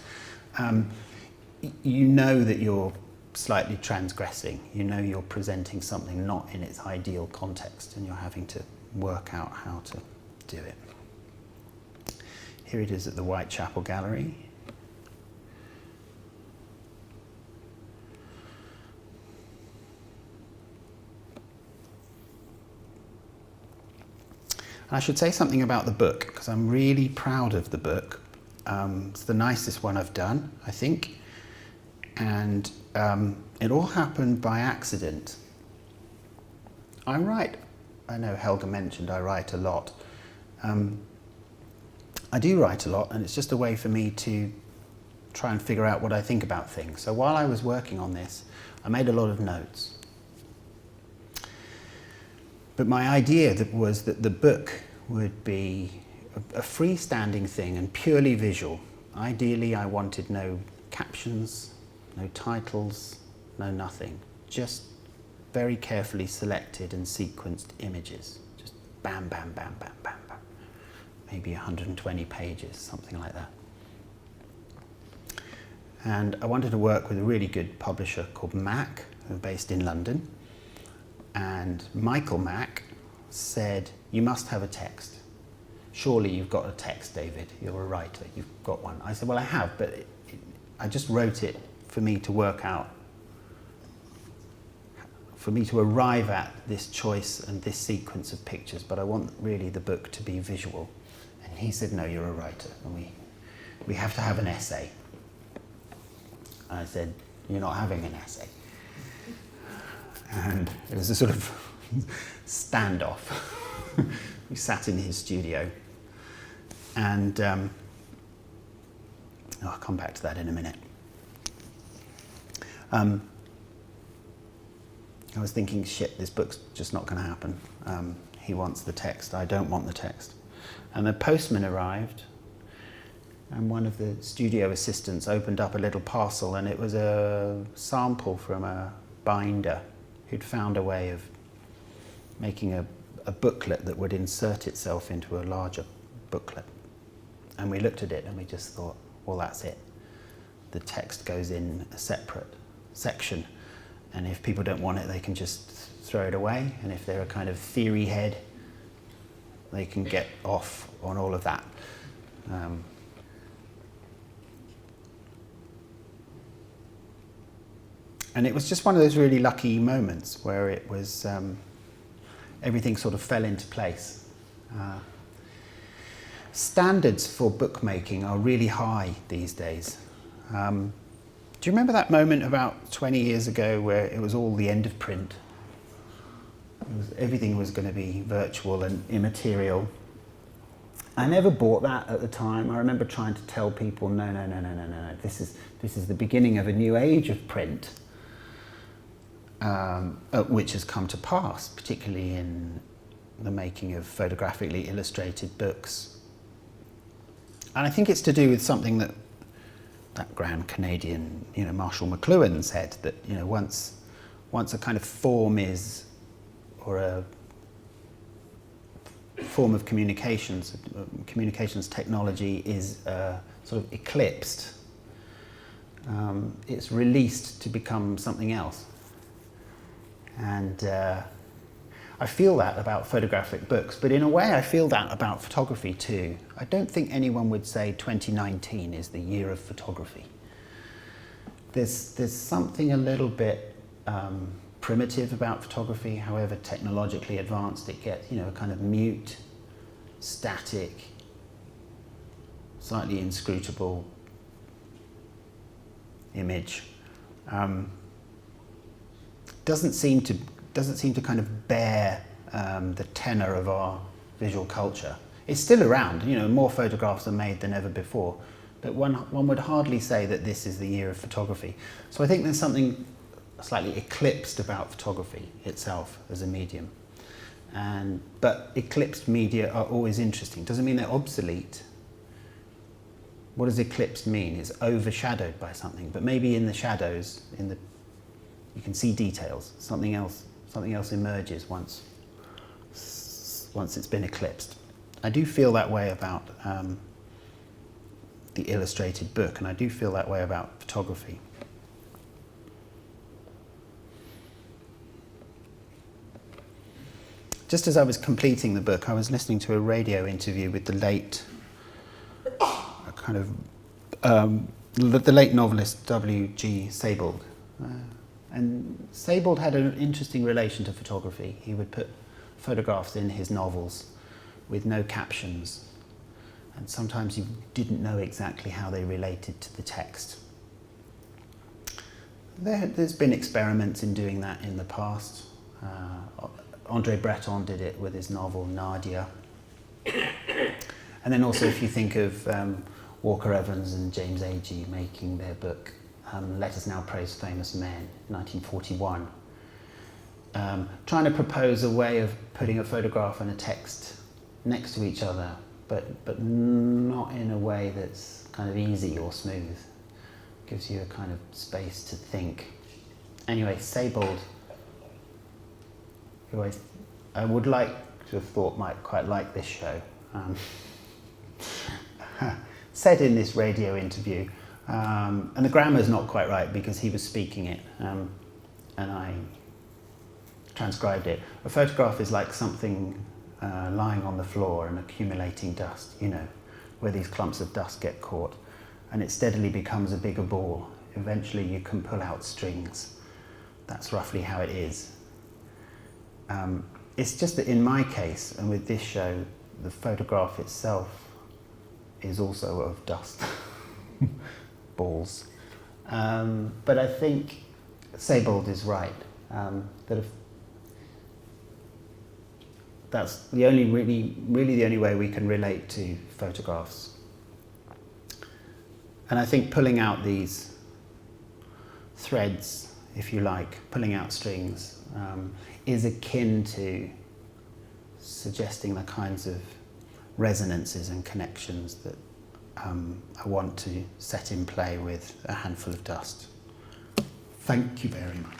Speaker 1: you know that you're slightly transgressing. You know you're presenting something not in its ideal context, and you're having to work out how to do it. Here it is at the Whitechapel Gallery. I should say something about the book, because I'm really proud of the book. It's the nicest one I've done, I think. And it all happened by accident. I write, I know Helga mentioned I write a lot. I do write a lot, and it's just a way for me to try and figure out what I think about things. So while I was working on this, I made a lot of notes. But my idea was that the book would be a freestanding thing and purely visual. Ideally, I wanted no captions, no titles, no nothing. Just very carefully selected and sequenced images. Just bam, bam, bam, bam, bam, bam. Maybe 120 pages, something like that. And I wanted to work with a really good publisher called Mac, who are based in London. And Michael Mack said, you must have a text. Surely you've got a text, David. You're a writer. You've got one. I said, well, I have, but I just wrote it for me to work out, for me to arrive at this choice and this sequence of pictures, but I want really the book to be visual. And he said, no, you're a writer, and we have to have an essay. And I said, you're not having an essay. And it was a sort of standoff. We sat in his studio, and I'll come back to that in a minute. I was thinking, shit, this book's just not going to happen. He wants the text, I don't want the text. And the postman arrived, and one of the studio assistants opened up a little parcel, and it was a sample from a binder who'd found a way of making a booklet that would insert itself into a larger booklet. And we looked at it and we just thought, well, that's it. The text goes in a separate section, and if people don't want it, they can just throw it away, and if they're a kind of theory head, they can get off on all of that. And it was just one of those really lucky moments where it was, everything sort of fell into place. Standards for bookmaking are really high these days. Do you remember that moment about 20 years ago where it was all the end of print? Everything was going to be virtual and immaterial. I never bought that at the time. I remember trying to tell people, no, this is the beginning of a new age of print. Which has come to pass, particularly in the making of photographically illustrated books. And I think it's to do with something that grand Canadian, Marshall McLuhan said, that once a kind of form is, or a form of communications technology is sort of eclipsed, it's released to become something else. And I feel that about photographic books, but in a way I feel that about photography too. I don't think anyone would say 2019 is the year of photography. There's something a little bit primitive about photography, however technologically advanced it gets, you know, a kind of mute, static, slightly inscrutable image. Doesn't seem to kind of bear the tenor of our visual culture. It's still around, you know, more photographs are made than ever before, but one would hardly say that this is the year of photography. So I think there's something slightly eclipsed about photography itself as a medium. But eclipsed media are always interesting. Doesn't mean they're obsolete. What does eclipsed mean? It's overshadowed by something, but maybe in the shadows, you can see details. Something else emerges once it's been eclipsed. I do feel that way about the illustrated book, and I do feel that way about photography. Just as I was completing the book, I was listening to a radio interview with the late the late novelist W.G. Sebald. And Sebald had an interesting relation to photography. He would put photographs in his novels with no captions, and sometimes you didn't know exactly how they related to the text. There's been experiments in doing that in the past. André Breton did it with his novel Nadia. And then also if you think of Walker Evans and James Agee making their book Let Us Now Praise Famous Men, 1941, trying to propose a way of putting a photograph and a text next to each other, but not in a way that's kind of easy or smooth. Gives you a kind of space to think. Anyway, Sebald, who I would like to have thought might quite like this show, said in this radio interview, and the grammar's not quite right because he was speaking it, and I transcribed it. A photograph is like something lying on the floor and accumulating dust, you know, where these clumps of dust get caught, and it steadily becomes a bigger ball. Eventually you can pull out strings. That's roughly how it is. It's just that in my case, and with this show, the photograph itself is also of dust balls. But I think Sebald is right, that if that's the only really the only way we can relate to photographs. And I think pulling out these threads, if you like, pulling out strings, is akin to suggesting the kinds of resonances and connections that I want to set in play with a handful of dust. Thank you very much.